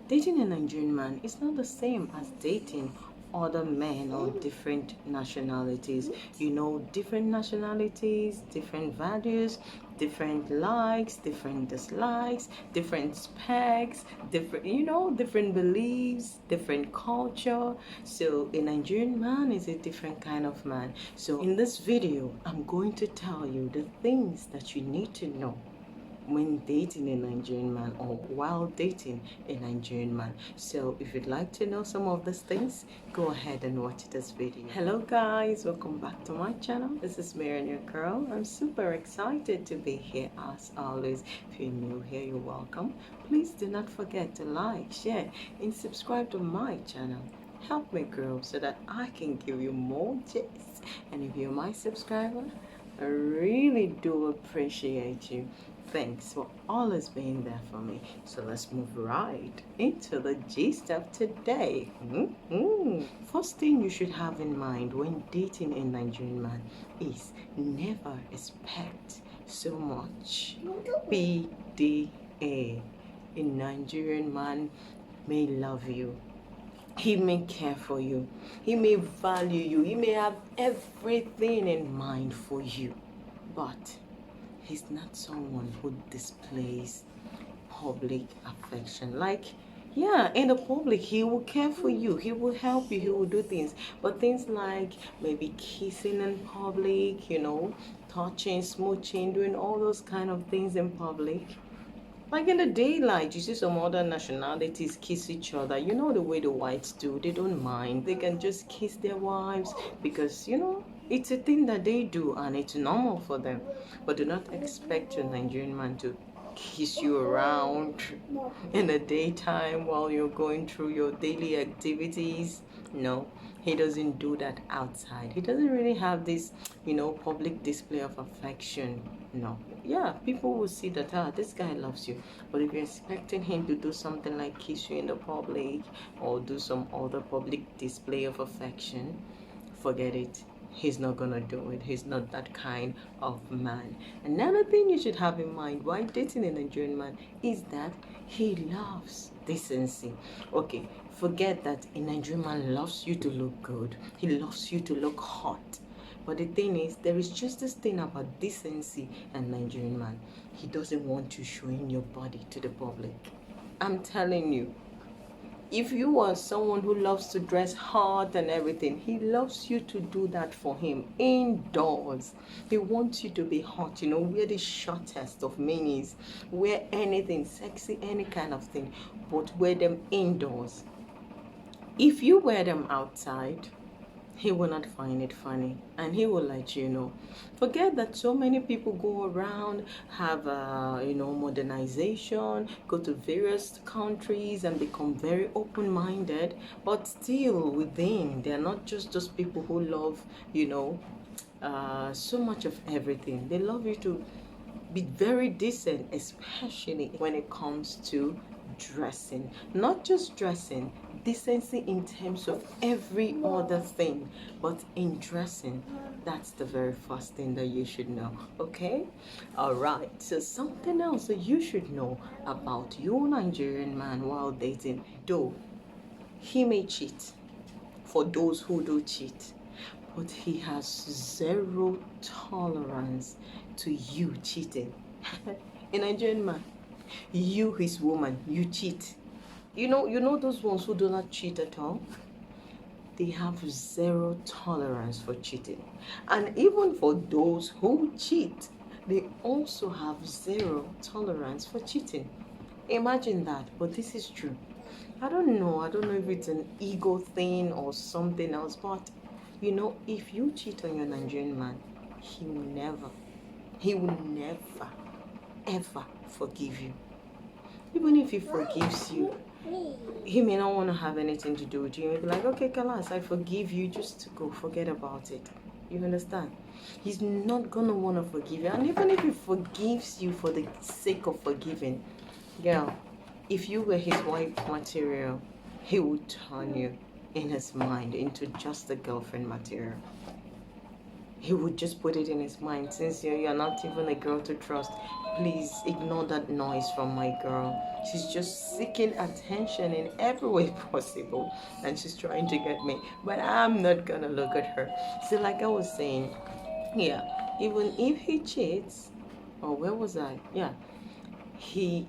Dating a Nigerian man is not the same as dating other men or different nationalities. You know, different nationalities, different values, different likes, different dislikes, different specs, different beliefs, different culture. So a Nigerian man is a different kind of man. So in this video, I'm going to tell you the things that you need to know when dating a Nigerian man or while dating a Nigerian man. So if you'd like to know some of these things, go ahead and watch this video. Hello guys, welcome back to my channel. This is Mary, your girl. I'm super excited to be here as always. If you're new here, you're welcome. Please do not forget to like, share and subscribe to my channel. Help me grow so that I can give you more tips. And if you're my subscriber, I really do appreciate you. Thanks for always being there for me. So let's move right into the gist of today. First thing you should have in mind when dating a Nigerian man is never expect so much. PDA. A Nigerian man may love you. He may care for you. He may value you. He may have everything in mind for you. But he's not someone who displays public affection. Like, yeah, in the public, he will care for you. He will help you. He will do things. But things like maybe kissing in public, touching, smooching, doing all those kind of things in public. Like in the daylight, you see some other nationalities kiss each other. You know the way the whites do. They don't mind. They can just kiss their wives because, it's a thing that they do and it's normal for them. But do not expect your Nigerian man to kiss you around in the daytime while you're going through your daily activities. No, he doesn't do that outside. He doesn't really have this, public display of affection. No. Yeah, people will see that, this guy loves you. But if you're expecting him to do something like kiss you in the public or do some other public display of affection, forget it. He's not gonna do it. He's not that kind of man. Another thing you should have in mind while dating a Nigerian man is that he loves decency. Okay, forget that a Nigerian man loves you to look good. He loves you to look hot. But the thing is, there is just this thing about decency and Nigerian man. He doesn't want you showing your body to the public. I'm telling you. If you are someone who loves to dress hot and everything, he loves you to do that for him indoors. He wants you to be hot, wear the shortest of minis, wear anything sexy, any kind of thing, but wear them indoors. If you wear them outside, he will not find it funny and he will let you know. Forget that so many people go around, have modernization, go to various countries and become very open-minded, but still within they're not just those people who love so much of everything. They love you to be very decent, especially when it comes to dressing. Not just dressing, decency in terms of every other thing, but in dressing, that's the very first thing that you should know. Okay, all right. So something else that you should know about your Nigerian man while dating, though he may cheat, for those who do cheat, but he has zero tolerance to you cheating. A Nigerian man, you, his woman, you cheat. You know those ones who do not cheat at all? They have zero tolerance for cheating. And even for those who cheat, they also have zero tolerance for cheating. Imagine that, but this is true. I don't know if it's an ego thing or something else, but if you cheat on your Nigerian man, he will never, ever forgive you. Even if he forgives you, he may not want to have anything to do with you. He may be like, okay, Kalas, I forgive you, just to go, forget about it. You understand? He's not gonna want to forgive you. And even if he forgives you for the sake of forgiving, girl, if you were his wife material, he would turn you in his mind into just a girlfriend material. he would just put it in his mind, since you're not even a girl to trust, please ignore that noise from my girl. She's just seeking attention in every way possible, and she's trying to get me, but I'm not gonna look at her. So like I was saying, yeah, even if he cheats, or where was I? Yeah, he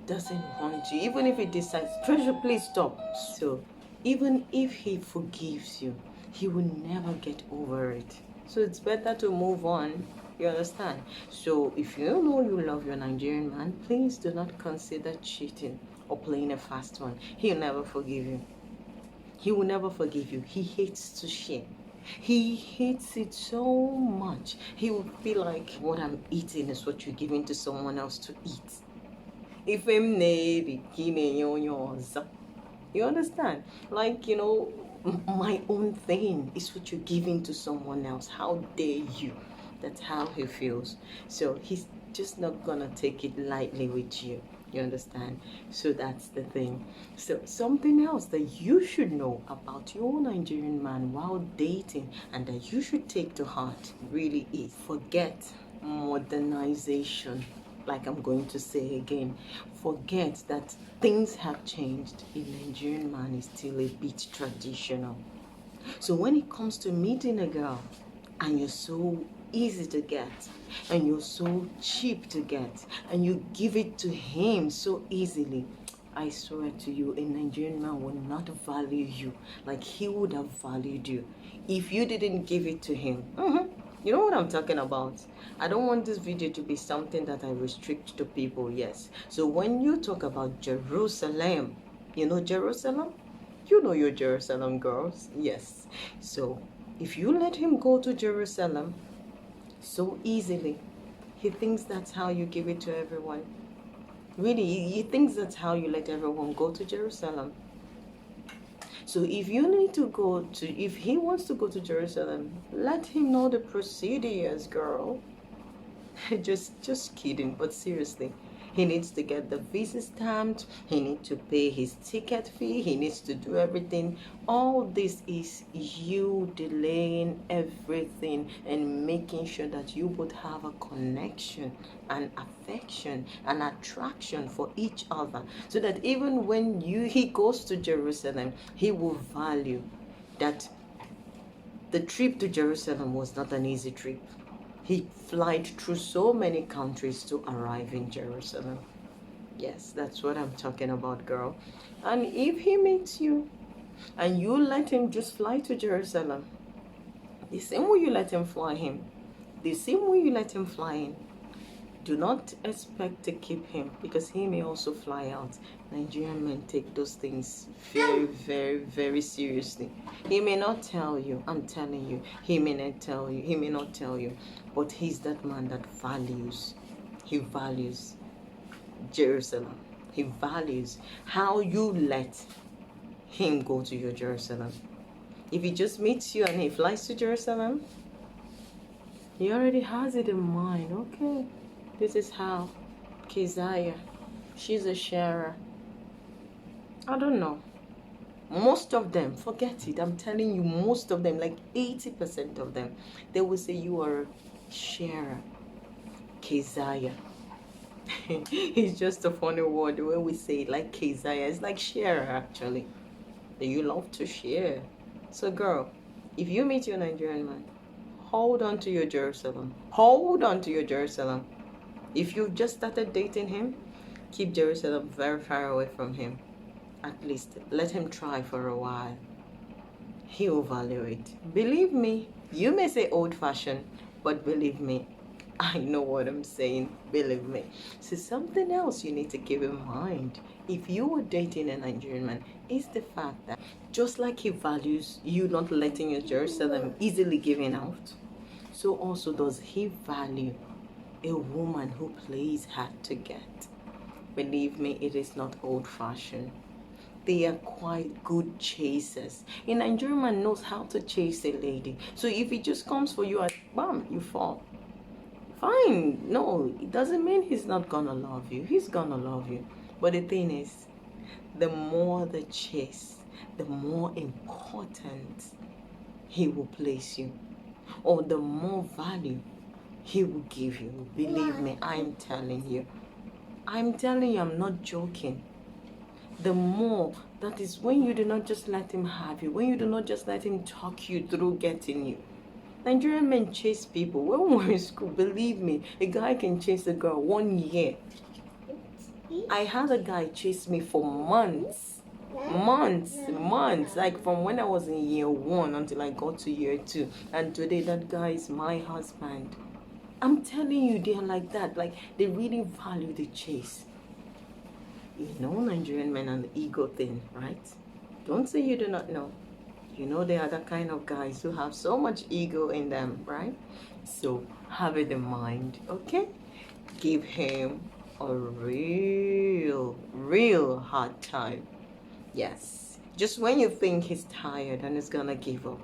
doesn't want you. Even if he decides, treasure, please stop. So even if he forgives you, he will never get over it. So it's better to move on. You understand? So if you know you love your Nigerian man, please do not consider cheating or playing a fast one. He'll never forgive you. He will never forgive you. He hates to share. He hates it so much. He will feel like what I'm eating is what you're giving to someone else to eat. If I'm you understand? Like, my own thing is what you're giving to someone else. How dare you? That's how he feels. So he's just not gonna take it lightly with you. You understand? So that's the thing. So something else that you should know about your Nigerian man while dating, and that you should take to heart, really is forget modernization. Like I'm going to say again, forget that things have changed. A Nigerian man is still a bit traditional. So when it comes to meeting a girl, and you're so easy to get, and you're so cheap to get, and you give it to him so easily, I swear to you, a Nigerian man will not value you like he would have valued you if you didn't give it to him. You know what I'm talking about? I don't want this video to be something that I restrict to people, yes. So when you talk about Jerusalem, you know Jerusalem? You know your Jerusalem girls, yes. So if you let him go to Jerusalem so easily, he thinks that's how you give it to everyone. Really, he thinks that's how you let everyone go to Jerusalem. So if you need to go to, if he wants to go to Jerusalem, let him know the procedures, girl. just kidding, but seriously, he needs to get the visa stamped, he needs to pay his ticket fee, he needs to do everything. All this is you delaying everything and making sure that you both have a connection and affection and attraction for each other, so that even when he goes to Jerusalem, he will value that the trip to Jerusalem was not an easy trip. He flied through so many countries to arrive in Jerusalem. Yes, that's what I'm talking about, girl. And if he meets you and you let him just fly to Jerusalem, the same way you let him fly him, the same way you let him fly in, do not expect to keep him, because he may also fly out. Nigerian men take those things very, very, very seriously. He may not tell you, I'm telling you, he may not tell you, but he's that man that values. He values Jerusalem. He values how you let him go to your Jerusalem. If he just meets you and he flies to Jerusalem, he already has it in mind. Okay, this is how Keziah, she's a sharer. I don't know. Most of them, forget it. I'm telling you, most of them, like 80% of them, they will say you are a sharer. Keziah. It's just a funny word when we say it, like Keziah. It's like sharer, actually. You love to share. So girl, if you meet your Nigerian man, hold on to your Jerusalem. Hold on to your Jerusalem. If you've just started dating him, keep Jerusalem very far away from him. At least let him try for a while. He will value it. Believe me, you may say old-fashioned, but believe me, I know what I'm saying. Believe me. So something else you need to keep in mind if you were dating a Nigerian man is the fact that just like he values you not letting your Jerusalem easily giving out, so also does he value a woman who plays hard to get. Believe me, it is not old-fashioned. They are quite good chasers. A Nigerian man knows how to chase a lady. So if he just comes for you and bam, you fall. Fine. No, it doesn't mean he's not gonna love you. He's gonna love you. But the thing is, the more the chase, the more important he will place you. or the more value he will give you. Believe me, I'm telling you. I'm telling you, I'm not joking. The more, that is when you do not just let him have you, when you do not just let him talk you through getting you. Nigerian men chase people. When we were in school, believe me, a guy can chase a girl 1 year. I had a guy chase me for months. Months. Like from when I was in year 1 until I got to year 2. And today that guy is my husband. I'm telling you, they're like that. Like, they really value the chase. You know Nigerian men and the ego thing, right? Don't say you do not know. You know they are the kind of guys who have so much ego in them, right? So have it in mind, okay? Give him a real hard time. Yes. Just when you think he's tired and he's gonna give up,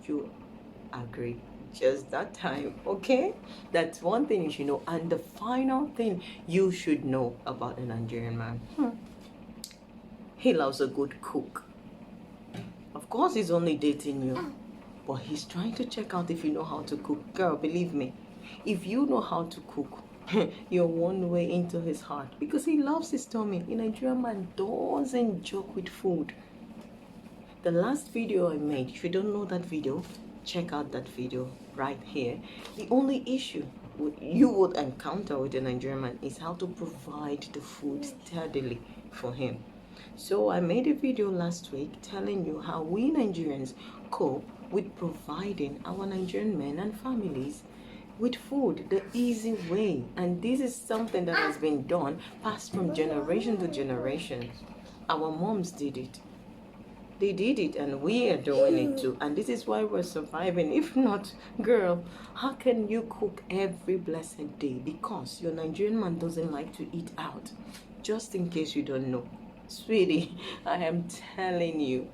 you agree. Just that time, okay? That's one thing you should know. And the final thing you should know about a Nigerian man, he loves a good cook. Of course he's only dating you, but he's trying to check out if you know how to cook. Girl, believe me, if you know how to cook, you're one way into his heart, because he loves his tummy. A Nigerian man doesn't joke with food. The last video I made, if you don't know that video, check out that video right here. The only issue you would encounter with a Nigerian man is how to provide the food steadily for him. So I made a video last week telling you how we Nigerians cope with providing our Nigerian men and families with food the easy way. And this is something that has been done, passed from generation to generation. Our moms did it. They did it, and we are doing it too. And this is why we're surviving. If not, girl, how can you cook every blessed day? Because your Nigerian man doesn't like to eat out. Just in case you don't know. Sweetie, I am telling you,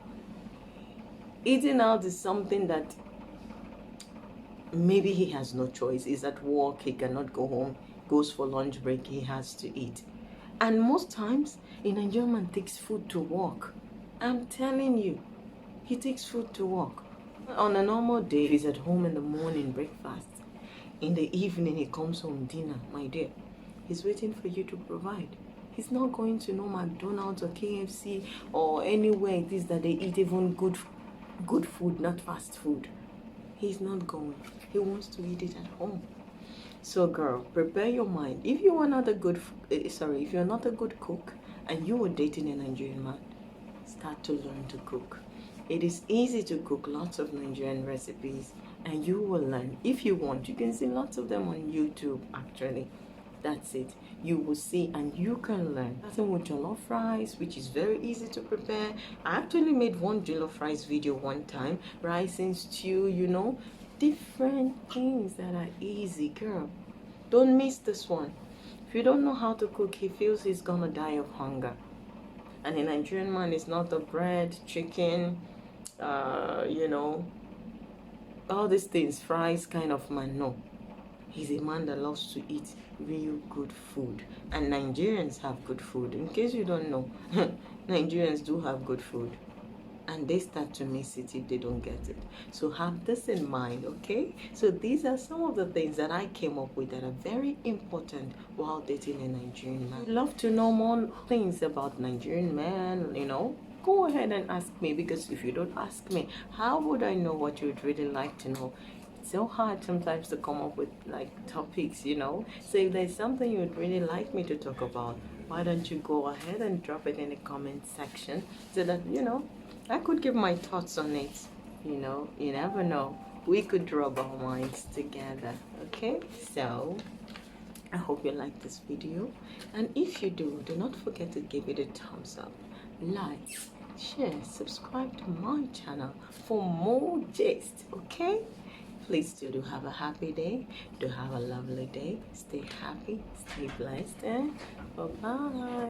eating out is something that maybe he has no choice. He's at work, he cannot go home, goes for lunch break, he has to eat. And most times, a Nigerian man takes food to work. I'm telling you, he takes food to work. On a normal day, he's at home in the morning, breakfast. In the evening, he comes home, dinner. My dear, he's waiting for you to provide. He's not going to no McDonald's or KFC or anywhere it is that they eat even good food, not fast food. He's not going. He wants to eat it at home. So girl, prepare your mind. If you are not a good, if you're not a good cook and you are dating a Nigerian man, start to learn to cook. It is easy to cook lots of Nigerian recipes, and you will learn. If you want, you can see lots of them on YouTube actually. That's it. You will see and you can learn. Starting with jollof rice, which is very easy to prepare. I actually made one jollof rice video one time. Rice and stew, you know. Different things that are easy, girl. Don't miss this one. If you don't know how to cook, he feels he's gonna die of hunger. And a Nigerian man is not a bread, chicken, you know, all these things, fries kind of man. No. He's a man that loves to eat real good food. And Nigerians have good food. In case you don't know, Nigerians do have good food. And they start to miss it if they don't get it. So have this in mind, okay? So these are some of the things that I came up with that are very important while dating a Nigerian man. I'd love to know more things about Nigerian men, you know. Go ahead and ask me, because if you don't ask me, how would I know what you'd really like to know? It's so hard sometimes to come up with like topics, you know. So if there's something you'd really like me to talk about, why don't you go ahead and drop it in the comment section so that, you know, I could give my thoughts on it. You know, you never know. We could rub our minds together. Okay? So, I hope you like this video. And if you do not forget to give it a thumbs up, like, share, subscribe to my channel for more gist. Okay? Please do have a happy day. Do have a lovely day. Stay happy. Stay blessed. And bye-bye.